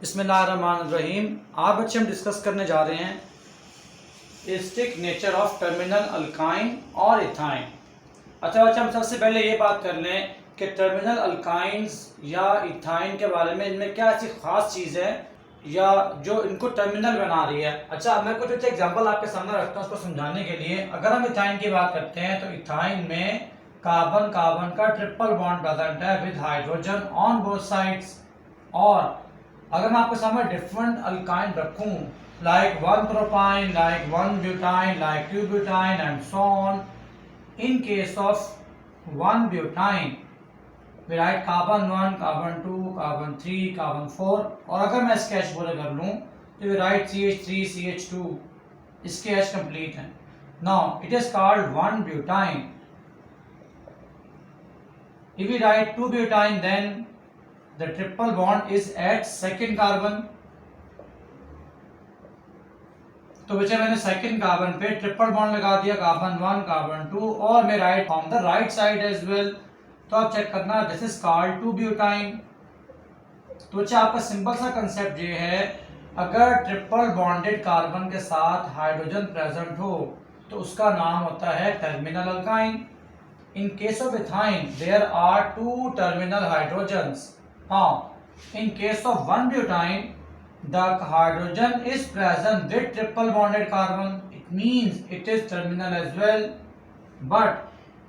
बिस्मिल्लाहिर्रहमानिर्रहीम। आज बच्चे हम डिस्कस करने जा रहे हैं acidic nature of terminal alkyne और इथाइन। अच्छा बच्चे, हम सबसे पहले ये बात कर लें कि टर्मिनल अल्काइंस या इथाइन के बारे में इनमें क्या ऐसी खास चीज़ है या जो इनको टर्मिनल बना रही है। अच्छा, मैं कुछ एग्जांपल आपके सामने रखता हूँ उसको समझाने के लिए। अगर हम इथाइन की बात करते हैं तो इथाइन में कार्बन कार्बन का ट्रिपल बॉन्ड प्रेजेंट है with hydrogen on both sides. और अगर मैं आपके सामने डिफरेंट अल्काइन रखूं like one propyne, like one butyne, like two butyne and so on, in case of one butyne we write carbon 1, carbon 2, carbon 3, carbon 4। और अगर मैं इसके H पूरे कर लूं तो we write CH3, CH2, इसके H कंप्लीट है। Now it is called 1 butane। If we write 2 butane then the triple bond is at second carbon। तो बच्चे मैंने सेकंड कार्बन पे ट्रिपल बॉन्ड लगा दिया, कार्बन 1, कार्बन 2, और मैं write from the right side as well. तो आप चेक करना, दिस इज कॉल्ड 2 ब्यूटाइन। तो अच्छा, आपका सिंपल सा कंसेप्ट ये है, अगर ट्रिपल बॉन्डेड कार्बन के साथ हाइड्रोजन प्रेजेंट हो तो उसका नाम होता है terminal alkyne. In case of ethyne there are 2 terminal hydrogens. हाँ, in case of 1 butane the hydrogen is present with triple bonded carbon, it means it is terminal as well। But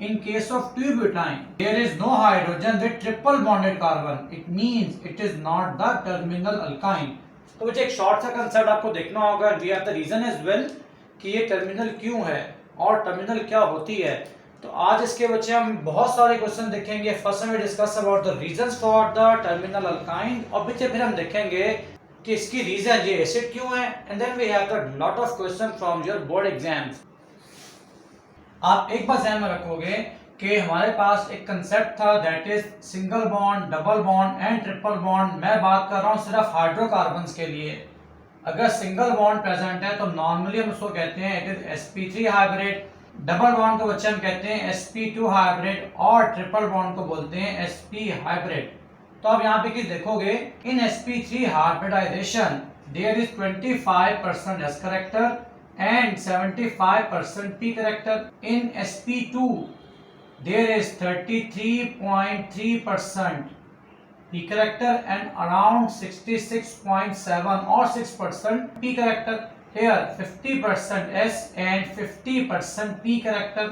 in case of 2 butane there is no hydrogen with triple bonded carbon, it means it is not the terminal alkyne। तो बच्चे एक short सा concept आपको देखना होगा, we are the reason as well कि ये terminal क्यों है और टर्मिनल क्या होती है। तो आज इसके बच्चे हम बहुत सारे क्वेश्चन देखेंगे। फर्स्ट में discuss about the reasons for the terminal alkyne, और बच्चे फिर हम देखेंगे कि इसकी रीजन ये एसिड क्यों है। And then we have the lot of question from your board exams. आप एक बात ध्यान में रखोगे कि हमारे पास एक कंसेप्ट था that is single bond, double bond and triple bond. मैं बात कर रहा हूँ सिर्फ हाइड्रोकार्बन्स के लिए। अगर सिंगल बॉन्ड प्रेजेंट है तो नॉर्मली हम उसको कहते हैं it is sp3 hybrid. Double bond को बच्चे हम कहते हैं sp2 हाइब्रिड, और ट्रिपल बॉन्ड को बोलते हैं sp हाइब्रिड। तो आप यहाँ पे कि देखोगे in sp3 hybridization there is 25% s character and 75% p character. In sp2 there is 33.3% p character and around 66.7 or 6% p character। Here 50% s and 50% p character।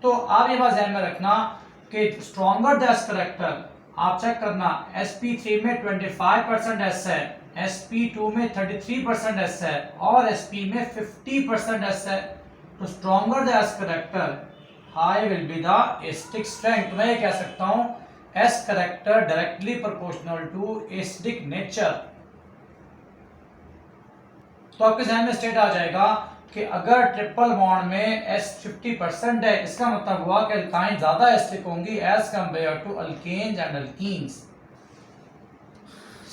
तो आप ये बात ध्यान में रखना कि स्ट्रॉन्गर द s कैरेक्टर, आप चेक करना sp3 में 25% s है, sp2 में 33% s है और sp में 50% s है। तो stronger the s character high will be the acidic strength. मैं ये कह सकता हूं S character directly proportional to acidic nature। तो आपके ध्यान में स्टेट आ जाएगा कि अगर ट्रिपल बॉन्ड में S 50% है, इसका मतलब हुआ कि अल्काइन ज्यादा एसिडिक होंगी as compare to alkanes and alkenes.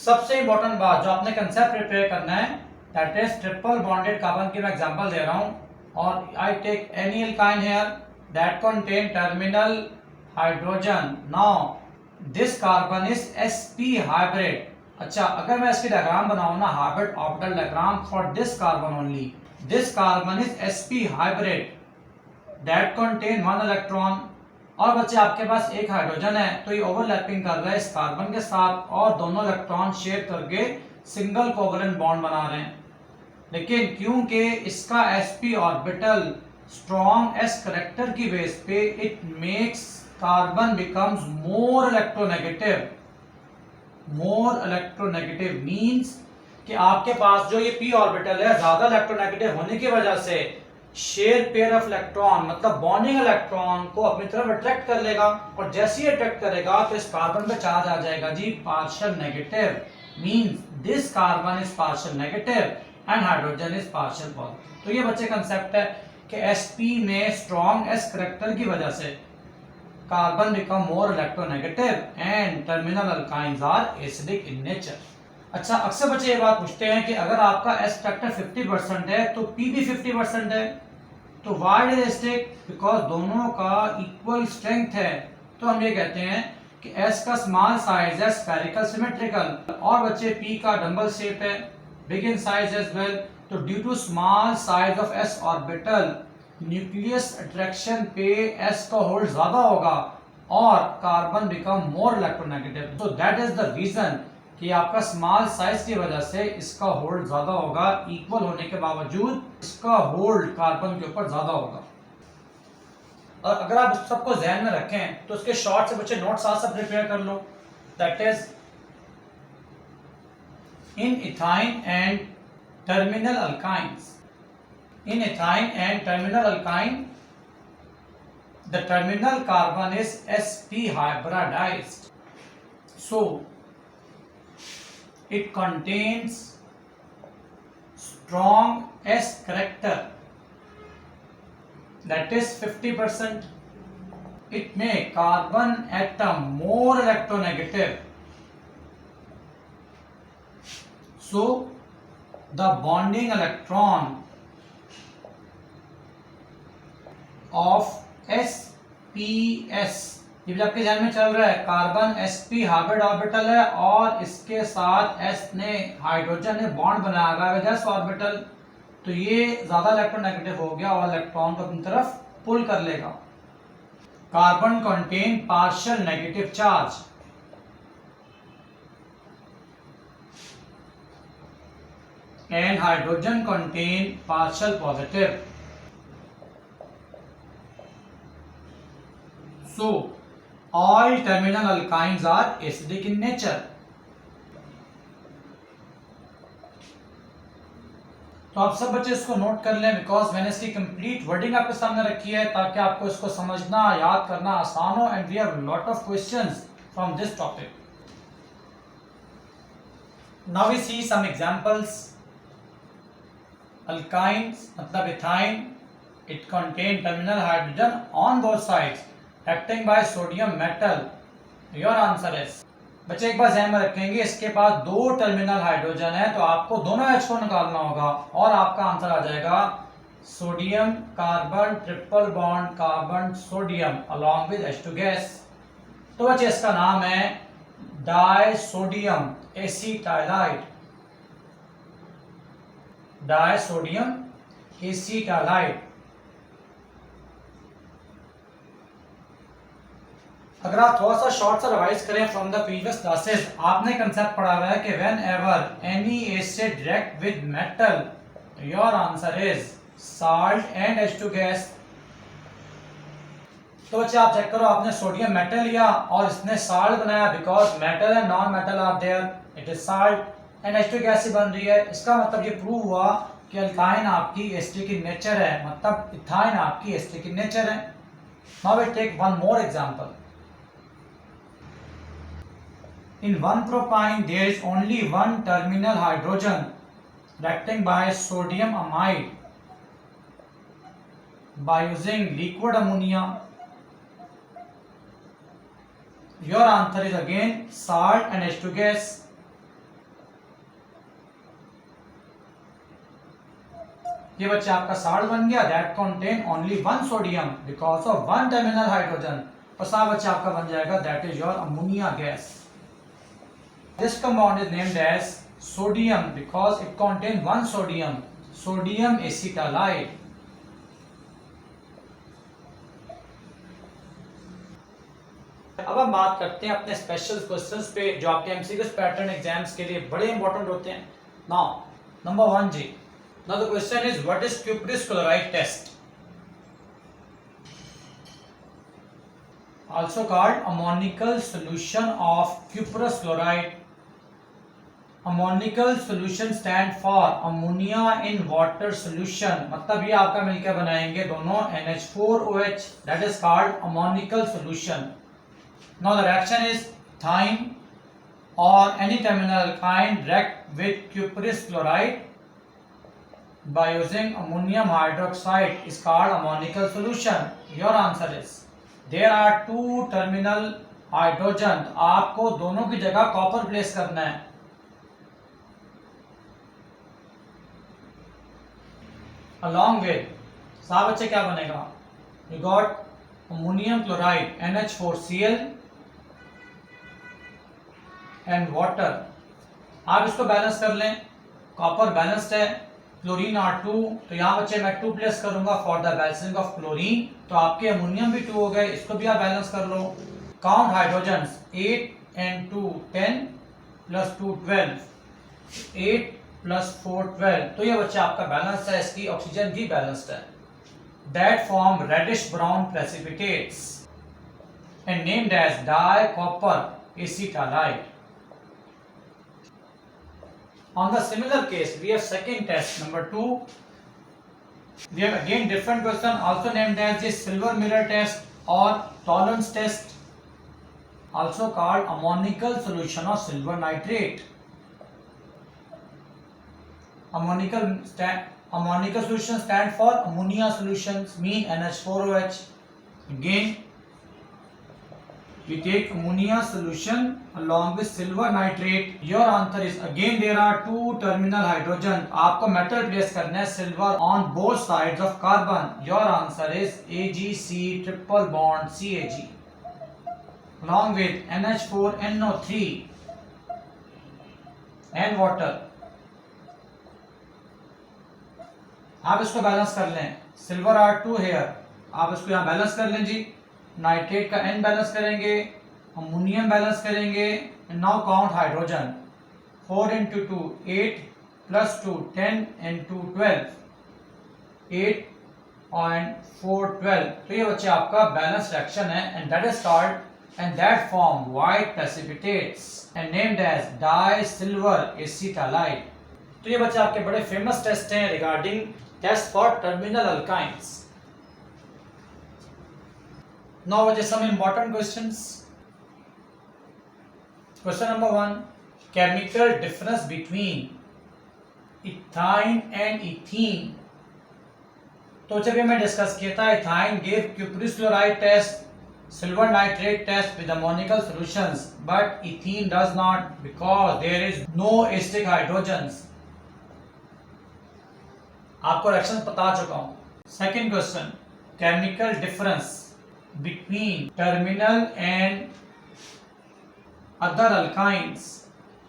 सबसे इंपॉर्टेंट बात जो आपने कंसेप्ट प्रिपेयर करना है that is triple bonded carbon की मैं एग्जांपल दे रहा हूं, और I take any alkyne here that contain terminal hydrogen. Now this carbon is sp hybrid. अच्छा, अगर मैं इसकी डायग्राम बनाऊं ना, hybrid orbital diagram for this carbon only, this carbon is sp hybrid that contain 1 electron. और बच्चे आपके पास एक हाइड्रोजन है तो ये ओवरलैपिंग कर रहा है इस कार्बन के साथ और दोनों इलेक्ट्रॉन शेयर करके सिंगल कोवलेंट बॉन्ड बना रहे हैं। लेकिन क्योंकि इसका sp orbital strong s character की बेस पे it makes carbon becomes more electronegative। more electronegative means कि आपके पास जो ये p ऑर्बिटल है ज्यादा इलेक्ट्रोनेगेटिव होने की वजह से शेयर पेयर ऑफ इलेक्ट्रॉन मतलब बॉन्डिंग इलेक्ट्रॉन को अपनी तरफ अट्रैक्ट कर लेगा, और जैसे ही अट्रैक्ट करेगा तो इस कार्बन पे चार्ज आ जाएगा जी partial negative. Means this carbon is partial negative and hydrogen is partial positive. तो ये बच्चे कंसेप्ट है कि sp में स्ट्रॉन्ग s कैरेक्टर की वजह से carbon become more electronegative and terminal alkynes are acidic in nature। अच्छा, अक्सर बच्चे ये बात पूछते हैं कि अगर आपका S फैक्टर 50% है तो P भी 50% है, तो why it is acidic? Because दोनों का इक्वल स्ट्रेंथ है। तो हम ये कहते हैं कि S का स्मॉल साइज है स्फेरिकल सिमेट्रिकल और बच्चे P का डबल शेप है big in size as well. तो due to small size of S orbital nucleus attraction पे S का होल्ड ज्यादा होगा और कार्बन बिकम मोर इलेक्ट्रोनेगेटिव। तो दैट इज द रीजन कि आपका स्मॉल साइज की वजह से इसका होल्ड ज्यादा होगा, इक्वल होने के बावजूद इसका होल्ड कार्बन के ऊपर ज्यादा होगा। और अगर आप इस सबको ध्यान में रखें तो उसके शॉर्ट से बच्चे नोट्स साथ साथ प्रिपेयर कर लो। That is in ethyne and terminal alkynes, in ethyne and terminal alkyne the terminal carbon is sp hybridized, so it contains strong S character, that is 50%. It make carbon atom more electronegative, so the bonding electron of sps, ये भी आपके ध्यान में चल रहा है, carbon sp hybrid orbital है और इसके साथ s ने हाइड्रोजन ने बॉन्ड बनाया हुआ है s ऑर्बिटल, तो ये ज्यादा इलेक्ट्रोनेगेटिव हो गया और इलेक्ट्रॉन को अपनी तरफ पुल कर लेगा। Carbon contain partial negative charge, and hydrogen contain partial positive. So, all terminal alkynes are acidic in nature. तो आप सब बच्चे इसको नोट कर लें बिकॉज मैंने इसकी कंप्लीट वर्डिंग आपके सामने रखी है ताकि आपको इसको समझना याद करना आसान हो। And we have lot of questions from this topic. Now we see some examples. Alkynes मतलब ethyne, it contain terminal hydrogen on both sides acting by sodium metal. Your answer is, बच्चे एक बार ध्यान में रखेंगे इसके पास दो टर्मिनल हाइड्रोजन है तो आपको दोनों H को निकालना होगा और आपका आंसर आ जाएगा sodium carbon triple bond carbon sodium along with H2 gas. तो बच्चे इसका नाम है डायसोडियम एसीटाइलाइड, डायसोडियम एसीटाइलाइड। अगर आप थोड़ा सा शॉर्ट सा रिवाइज करें फ्रॉम द प्रीवियस क्लासेस, आपने कंसेप्ट पढ़ा हुआ है कि when ever any acid react with metal, your answer is salt and H2 gas. तो बच्चे आप चेक करो, आपने सोडियम मेटल लिया और इसने साल्ट बनाया because metal and non metal are there, it is salt and H2 gas से बन रही है। इसका मतलब ये प्रूव हुआ कि अल्काइन आपकी एसिडिक इन नेचर है, मतलब इथाइन आपकी एसिडिक इन नेचर है। Now we take one more example. In one propyne there is only one terminal hydrogen reacting by sodium amide by using liquid ammonia. Your answer is again salt and H2 gas. ये बच्चा आपका salt बन गया, that contain only one sodium because of one terminal hydrogen। और साथ बच्चा आपका बन जाएगा that is your ammonia gas। This compound is named as sodium because it contains one sodium, sodium acetalide। अब हम बात करते हैं अपने स्पेशल क्वेश्चंस पे जो आपके एमसीक्यू पैटर्न एग्जाम्स के लिए बड़े इंपॉर्टेंट होते हैं। नाउ नंबर 1 जी, now the question is what is cuprous chloride test, also called ammonical solution of cuprous chloride। ammonical solution stand for ammonia in water solution, मतलब ये आपका मिलकर बनाएंगे दोनों NH4OH, that is called ammonical solution। now the reaction is thine or any terminal alkyne react with cuprous chloride by using ammonium hydroxide is called ammonical solution। your answer is there are two terminal hydrogen, आपको दोनों की जगह copper place करना है। along with साहब बच्चे क्या बनेगा, you got ammonium chloride NH4Cl and water. आप इसको बैलेंस कर लें, कॉपर बैलेंस्ड है, क्लोरीन आर 2, तो यहाँ बच्चे मैं 2 प्लेस करूंगा for the balancing of chlorine, तो आपके अमोनियम भी 2 हो गए, इसको भी आप बैलेंस कर लो। Count hydrogens, 8 and 2 10 plus 2 12, 8 plus 4 12, तो ये बच्चा आपका बैलेंस है, इसकी ऑक्सीजन भी बैलेंस्ड है। That form reddish brown precipitates and named as dicopper acetylide. On the similar case, we have second test number 2. We have again different question, also named as the silver mirror test or tolerance test, also called ammonical solution of silver nitrate. Ammonical solution stand for ammonia solutions, mean NH4OH. Again, we take ammonia solution along with silver nitrate. Your answer is again there are 2 terminal hydrogen. आपको metal place करना है silver on both sides of carbon. Your answer is AgC triple bond CAG along with NH4NO3 and water. आप इसको balance कर लें, silver are 2 hair, आप इसको यहाँ बैलेंस कर लें जी। नाइट्रेट का N बैलेंस करेंगे, अमोनियम बैलेंस करेंगे, now count hydrogen, 4 into 2 8 plus 2 10 and 2 12, 8 and 4 12, तो ये बच्चे आपका बैलेंस रिएक्शन है and that is called and that form white precipitates and named as disilver acetylide. तो ये बच्चे आपके बड़े फेमस टेस्ट हैं regarding test for terminal alkynes. Now just some important questions. Question number 1, chemical difference between ethyne and ethene. तो जब ये मैं डिस्कस किया था, ethyne gave cuprous chloride test, silver nitrate test with ammonical solutions, but ethene does not because there is no acidic hydrogens. आपको reaction बता चुका हूं। Second question, chemical difference between terminal and other alkynes.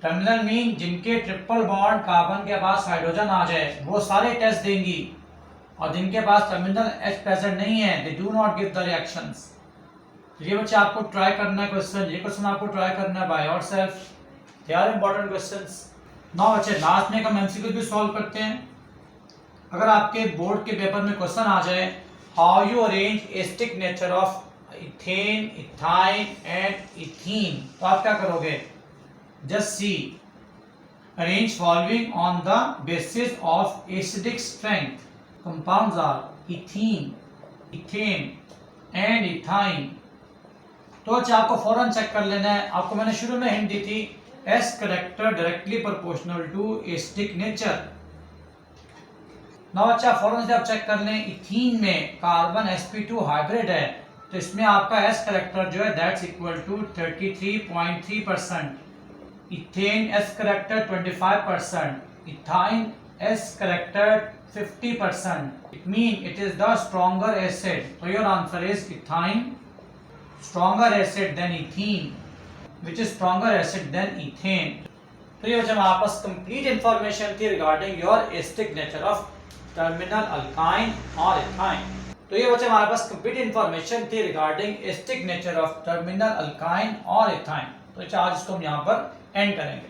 Terminal mean जिनके triple bond carbon के पास hydrogen आ जाए वो सारे test देंगी, और जिनके पास टर्मिनल H प्रेजेंट नहीं है they do not give the reactions. ये बच्चे आपको ट्राई करना है क्वेश्चन, ये क्वेश्चन आपको ट्राई करना है by yourself, they are important questions. Now बच्चे लास्ट में हम एमसीक्यू भी सॉल्व करते हैं। अगर आपके बोर्ड के पेपर में क्वेश्चन आ जाए how you arrange acidic nature of ethane, ethyne and ethene, तो आप क्या करोगे, just see arrange following on the basis of acidic strength. Compounds are ethene, ethane and ethyne. तो अच्छा आपको फौरन चेक कर लेना है, आपको मैंने शुरू में हिंट दी थी S character directly proportional to acidic nature। Now अच्छा फौरन से आप चेक कर लें, इथीन में कार्बन sp2 हाइब्रिड है, तो इसमें आपका S कैरेक्टर जो है that's equal to 33.3%, ethane S character 25%, ethyne S character 50%, it mean it is the stronger acid, तो your answer is ethyne stronger acid than ethene which is stronger acid than ethane. तो ये जब आपस complete information थी regarding your acidic nature of terminal alkyne और ethyne. तो ये बच्चे हमारे पास कंप्लीट इंफॉर्मेशन थी regarding acidic nature of terminal alkyne और एथाइन। तो आज इसको हम यहाँ पर एंड करेंगे।